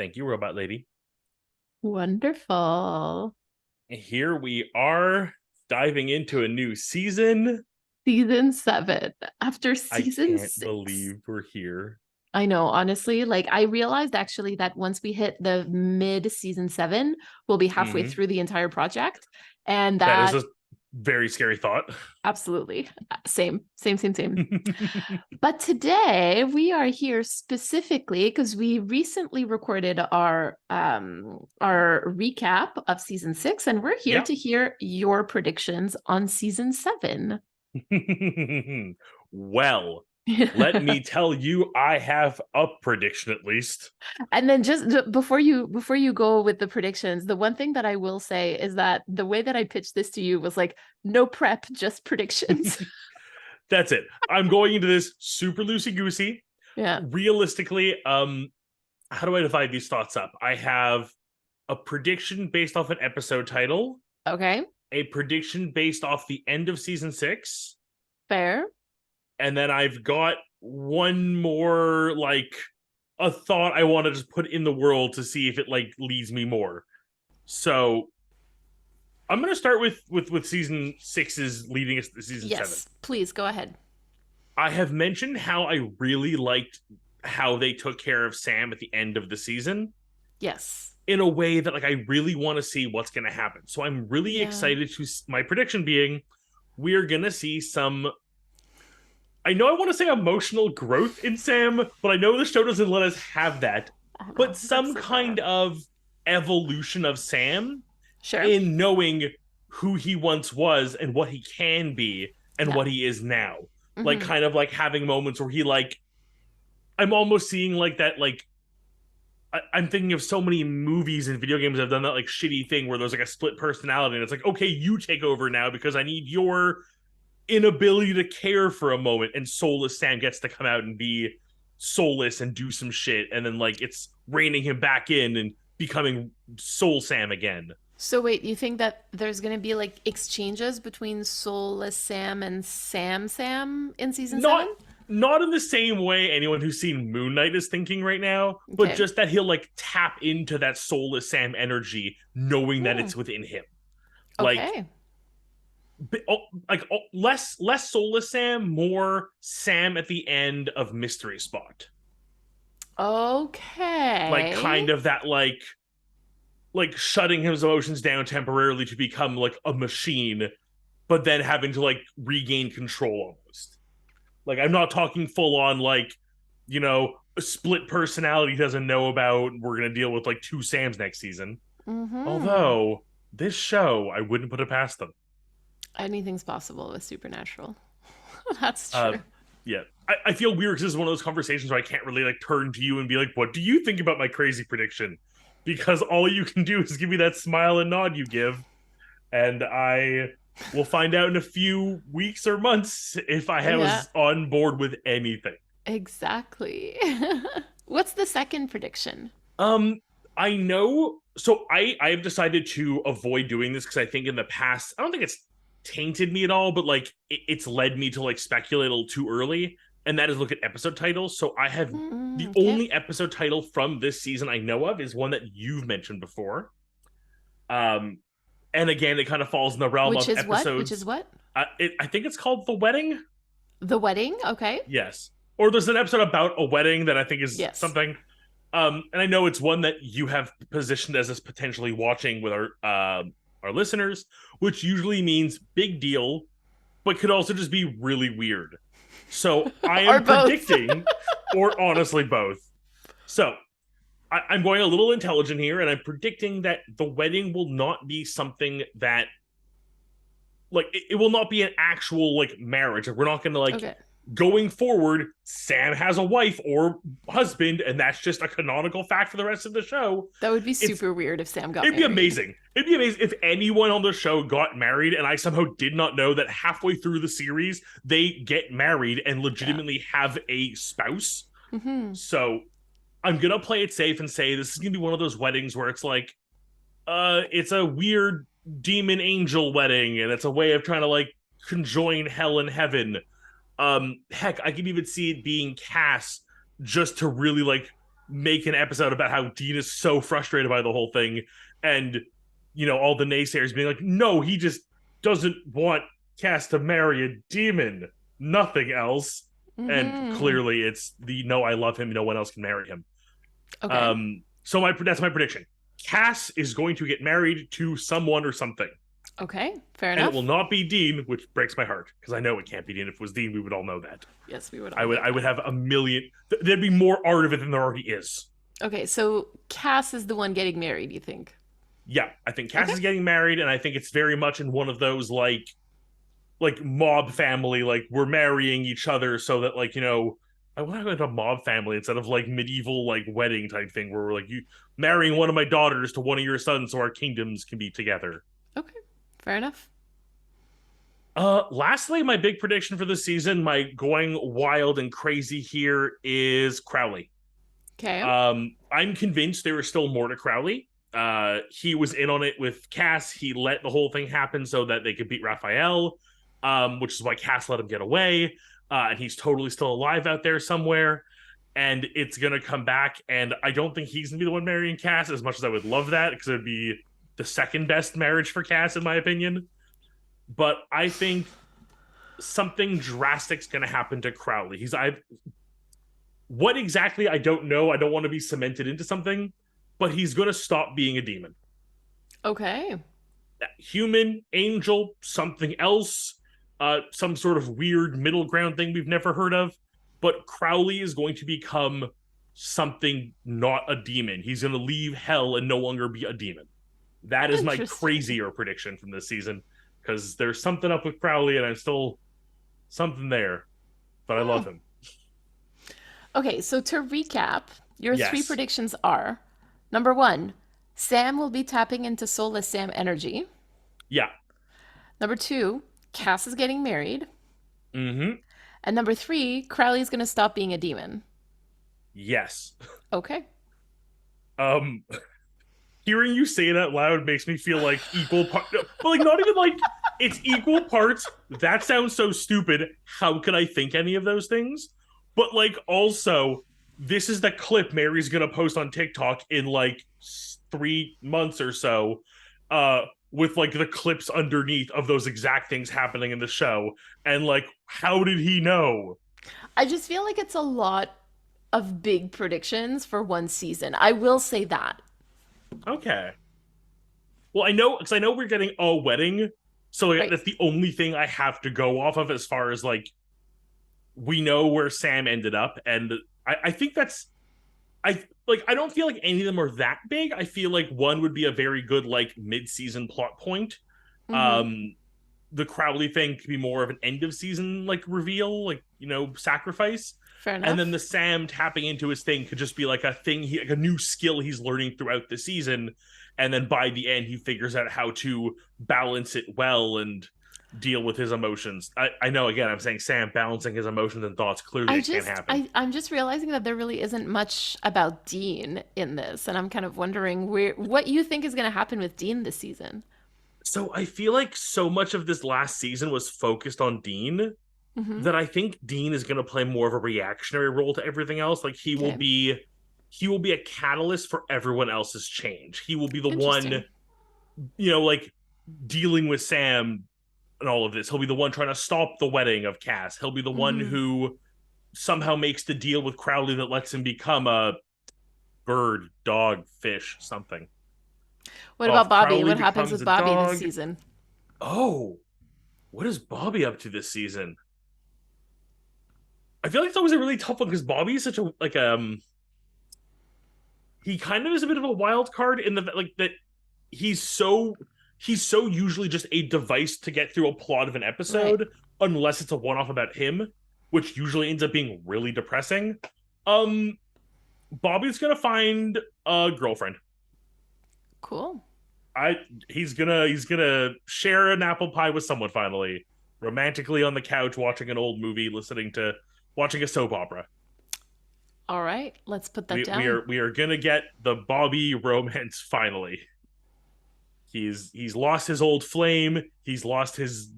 Thank you, Robot Lady. Wonderful. Here we are diving into a new season. Season 7 after I season can't 6. believe we're here. I know, honestly, like I realized actually that once we hit the mid season 7, we'll be halfway hmm through the entire project. And That is that a very scary thought. absolutely same. But today we are here specifically because we recently recorded our recap of season 6, and we're here Yep. to hear your predictions on season 7. Well, let me tell you, I have a prediction at least. And then just before you go with the predictions, the one thing that I will say is that the way that I pitched this to you was like no prep, just predictions. That's it. I'm going into this super loosey goosey. Yeah. Realistically, how do I divide these thoughts up? I have a prediction based off an episode title, Okay. a prediction based off the end of season 6, Fair. and then I've got one more like a thought I want to just put in the world to see if it like leads me more. So I'm gonna start with season 6's leading us to season 7. Yes. Please go ahead. I have mentioned how I really liked how they took care of Sam at the end of the season Yes. in a way that like I really want to see what's going to happen. So I'm really Yeah. excited to my prediction being we're going to see some I know I want to say emotional growth in Sam, but I know the show doesn't let us have that. I don't But know. That's some so kind fair. of evolution of Sam Sure. in knowing who he once was and what he can be and Yeah. what he is now. Like Hmm. kind of like having moments where he like I'm almost seeing like that like I'm thinking of so many movies and video games that have done that like shitty thing where there's like a split personality and it's like, okay, you take over now because I need your inability to care for a moment. And soulless Sam gets to come out and be soulless and do some shit. And then like it's reining him back in and becoming Soul Sam again. So wait, you think that there's going to be like exchanges between Soulless Sam and Sam in season Not 7? not in the same way anyone who's seen Moon Knight is thinking right now, but Okay. just that he'll like tap into that soulless Sam energy, knowing that Hmm. it's within him. Like Okay. less soulless Sam, more Sam at the end of Mystery Spot. Like Okay. kind of that like shutting his emotions down temporarily to become like a machine, but then having to like regain control almost. Like I'm not talking full on like, a split personality he doesn't know about. We're gonna deal with like two Sams next season. Mm-hmm. Although this show, I wouldn't put it past them. Anything's possible with Supernatural. That's Uh, true. yeah, I feel weird because this is one of those conversations where I can't really like turn to you and be like, "What do you think about my crazy prediction?" Because all you can do is give me that smile and nod you give, and I will find out in a few weeks or months if I Yeah, was on board with anything. exactly. What's the second prediction? Um, I know. So I have decided to avoid doing this because I think in the past I don't think it's tainted me at all, but like it's led me to like speculate a little too early, and that is look at episode titles. So I have the Okay. only episode title from this season I know of is one that you've mentioned before. Um, and again, it kind of falls in the realm Which of is what? Which is episodes. what? I think it's called The Wedding. The wedding? Okay. Yes. Or there's an episode about a wedding that I think is Yes. something. And I know it's one that you have positioned as us potentially watching with our listeners, which usually means big deal, but could also just be really weird. So I Or am both. predicting, or honestly both. So I'm going a little intelligent here, and I'm predicting that the wedding will not be something that like it will not be an actual like marriage. We're not going to like Okay. going forward. Sam has a wife or husband, and that's just a canonical fact for the rest of the show. That would be It's super weird if Sam got it'd be married. amazing. It'd be amazing if anyone on the show got married, and I somehow did not know that halfway through the series they get married and Yeah. legitimately have a spouse. Mm-hmm. So I'm gonna play it safe and say this is gonna be one of those weddings where it's like it's a weird demon angel wedding, and it's a way of trying to like conjoin hell and heaven. Heck, I could even see it being cast just to really like make an episode about how Dean is so frustrated by the whole thing, and all the naysayers being like, no, he just doesn't want Cass to marry a demon, nothing else. And Mm-hmm. clearly it's the no, I love him, no one else can marry him. Okay. So that's my prediction. Cass is going to get married to someone or something, Okay. Fair and it will enough. not be Dean, which breaks my heart because I know it can't be Dean. If it was Dean, we would all know that. Yes, we would I all would know I would that. have a million. There'd be more art of it than there already is. Okay, so Cass is the one getting married, you think? Yeah, I think Cass Okay. is getting married, and I think it's very much in one of those like mob family, like we're marrying each other so that I want to go into a mob family instead of like medieval like wedding type thing where we're like you marrying one of my daughters to one of your sons so our kingdoms can be together. Okay. Fair enough. Lastly, my big prediction for the season, my going wild and crazy here is Crowley. Okay. I'm convinced there is still more to Crowley. He was in on it with Cass. He let the whole thing happen so that they could beat Raphael, which is why Cass let him get away. And he's totally still alive out there somewhere. And it's gonna come back. And I don't think he's gonna be the one marrying Cass as much as I would love that because it would be the second best marriage for Cass in my opinion. But I think something drastic's gonna happen to Crowley. I what exactly I don't know. I don't want to be cemented into something, but he's going to stop being a demon. Okay. Human, angel, something else, some sort of weird middle ground thing we've never heard of. But Crowley is going to become something not a demon. He's going to leave hell and no longer be a demon. That is my Interesting. crazier prediction from this season because there's something up with Crowley and I'm still something there, but I Hmm. love him. Okay, so to recap, your three Yes. predictions are number one, Sam will be tapping into soulless Sam energy. Yeah. Number two, Cass is getting married. Mm-hmm. And number three, Crowley's going to stop being a demon. Yes. Okay. Um, hearing you say it out loud makes me feel like equal part, but like not even like it's equal parts. That sounds so stupid. How could I think any of those things? But like also, this is the clip Mary's gonna post on TikTok in like 3 months or so, with like the clips underneath of those exact things happening in the show. And like, how did he know? I just feel like it's a lot of big predictions for one season. I will say that. Okay. Well, I know we're getting a wedding, so like, Right. that's the only thing I have to go off of as far as like we know where Sam ended up, and I think that's I don't feel like any of them are that big. I feel like one would be a very good like mid-season plot point. Mm-hmm. Um, the Crowley thing could be more of an end of season like reveal, like sacrifice. Fair And then the enough. Sam tapping into his thing could just be like a thing, like a new skill he's learning throughout the season. And then by the end, he figures out how to balance it well and deal with his emotions. I know, again, I'm saying Sam balancing his emotions and thoughts. Clearly, it can't happen. I'm just realizing that there really isn't much about Dean in this, and I'm kind of wondering what you think is going to happen with Dean this season. So I feel like so much of this last season was focused on Dean Mm-hmm. that I think Dean is going to play more of a reactionary role to everything else. Like Okay. he will be a catalyst for everyone else's change. He will be the one, Interesting. like dealing with Sam and all of this. He'll be the one trying to stop the wedding of Cass. He'll be the one Mm-hmm. who somehow makes the deal with Crowley that lets him become a bird, dog, fish, something. What Oh, about if Bobby? Crowley What happens becomes with a Bobby this dog. season? Oh, what is Bobby up to this season? I feel like it's always a really tough one because Bobby is such a like he kind of is a bit of a wild card in the like that he's so he's so usually just a device to get through a plot of an Right. episode unless it's a one-off about him, which usually ends up being really depressing. Um Bobby's gonna find a girlfriend. Cool. I he's gonna share an apple pie with someone finally, romantically on the couch watching an old movie, watching a soap opera. All right. Let's put that We down. are we are gonna get the Bobby romance finally. He's lost his old flame. He's lost his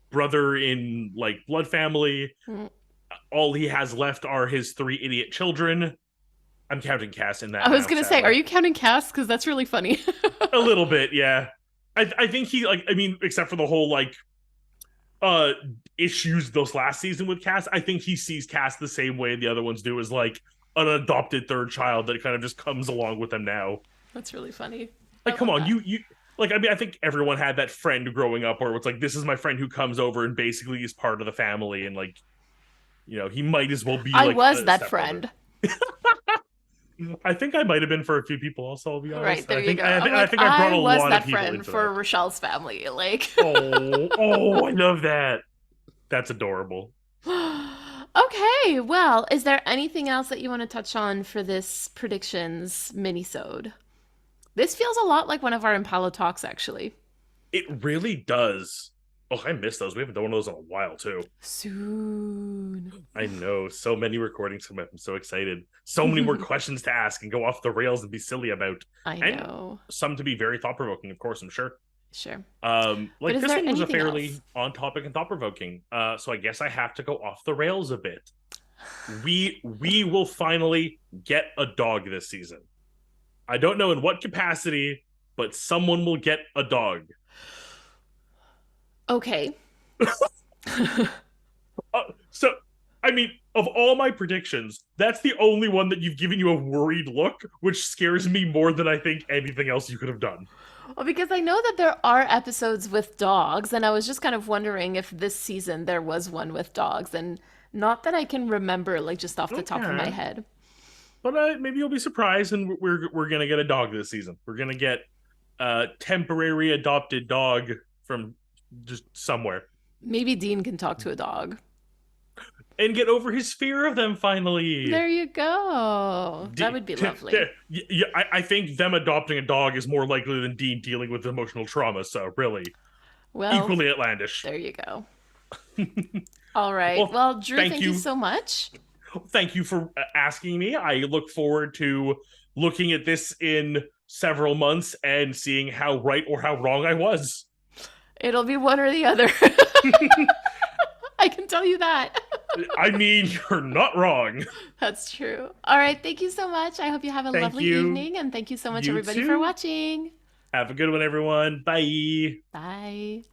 brother in like blood family. Mm, All he has left are his three idiot children. I'm counting Cass in I that was now, gonna say, are sadly. you counting Cass? Because that's really funny. A little bit, yeah. I think he like I mean, except for the whole like uh issues those last season with Cass, I think he sees Cass the same way the other ones do, as like an adopted third child that kind of just comes along with them now. That's really funny. I Like, come love on, that. you like I mean, I think everyone had that friend growing up where it's like, this is my friend who comes over and basically is part of the family, and like, he might as well be I like was a that stepbrother. friend. I think I might have been for a few people also, I'll be Right, honest. And there I you think go. I, I'm I like, think I brought I a was lot of that people friend into that. for Rochelle's family. Like, Oh, I love that. That's adorable. okay, well, is there anything else that you want to touch on for this predictions minisode? This feels a lot like one of our Impala talks, actually. It really does. Oh, I miss those. We haven't done one of those in a while too. Soon. I know, so many recordings coming up. I'm so excited. So many more questions to ask and go off the rails and be silly about, I and know. some to be very thought provoking. Of course, I'm sure. Sure. But Like is this there one was a anything else? fairly on topic and thought provoking. So I guess I have to go off the rails a bit. We will finally get a dog this season. I don't know in what capacity, but someone will get a dog. Okay. So, I mean, of all my predictions, that's the only one that you've given you a worried look, which scares me more than I think anything else you could have done. Well, because I know that there are episodes with dogs, and I was just kind of wondering if this season there was one with dogs, and not that I can remember, like just off the top of my Okay, head. but maybe you'll be surprised, and we're gonna get a dog this season. We're gonna get a temporary adopted dog from just somewhere, Maybe Dean can talk to a dog. and get over his fear of them finally. There you go. That would be lovely. Yeah, I think them adopting a dog is more likely than Dean dealing with emotional trauma. So really, Well, equally outlandish. there you go. All right. Well, Well, Drew, thank thank you you, so much. thank you for asking me. I look forward to looking at this in several months and seeing how right or how wrong I was. It'll be one or the other. I can tell you that. I mean, you're not wrong. That's true. All right. Thank you so much. I hope you have a Thank lovely you. evening. And thank you so much, You everybody, for too. watching. Have a good one, everyone. Bye. Bye.